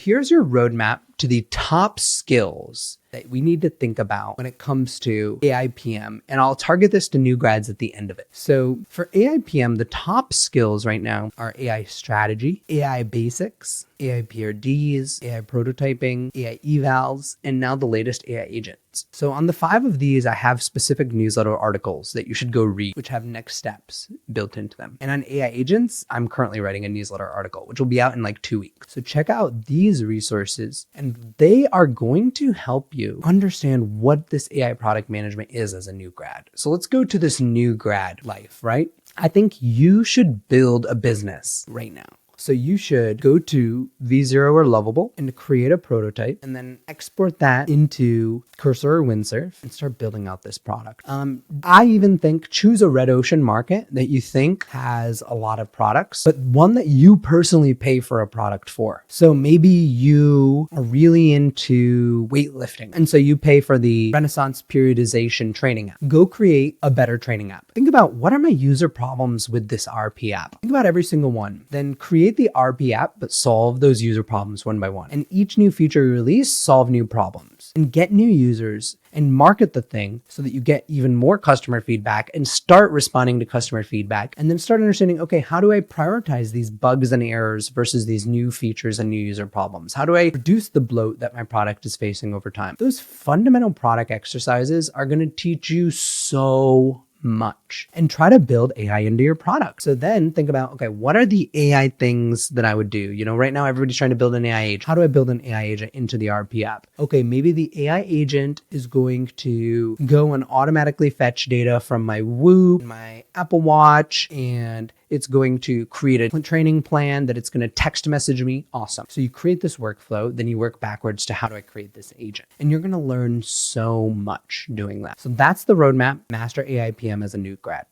here's your roadmap to the top skills that we need to think about when it comes to AI PM. And I'll target this to new grads at the end of it. So for AI PM, the top skills right now are AI strategy, AI basics, AI PRDs, AI prototyping, AI evals, and now the latest AI agents. So on the 5 of these, I have specific newsletter articles that you should go read, which have next steps built into them. And on AI agents, I'm currently writing a newsletter article, which will be out in like 2 weeks. So check out these resources, and they are going to help you understand what this AI product management is as a new grad. So let's go to this new grad life, right? I think you should build a business right now. So you should go to vZero or Lovable and create a prototype and then export that into Cursor or Windsurf and start building out this product. I even think choose a red ocean market that you think has a lot of products, but one that you personally pay for a product for. So maybe you are really into weightlifting, and so you pay for the Renaissance periodization training app. Go create a better training app. Think about, what are my user problems with this RP app? Think about every single one. Then create the RP app, but solve those user problems one by one. And each new feature you release, solve new problems and get new users and market the thing so that you get even more customer feedback and start responding to customer feedback, and then start understanding, okay, how do I prioritize these bugs and errors versus these new features and new user problems? How do I reduce the bloat that my product is facing over time? Those fundamental product exercises are going to teach you so much, and try to build AI into your product. So then think about, okay, what are the AI things that I would do? You know, right now everybody's trying to build an AI agent. How do I build an AI agent into the RP app? Okay, maybe the AI agent is going to go and automatically fetch data from my Whoop, my Apple Watch, and it's going to create a training plan that it's going to text message me. Awesome. So you create this workflow, then you work backwards to how do I create this agent? And you're going to learn so much doing that. So that's the roadmap, master AI PM as a new grad.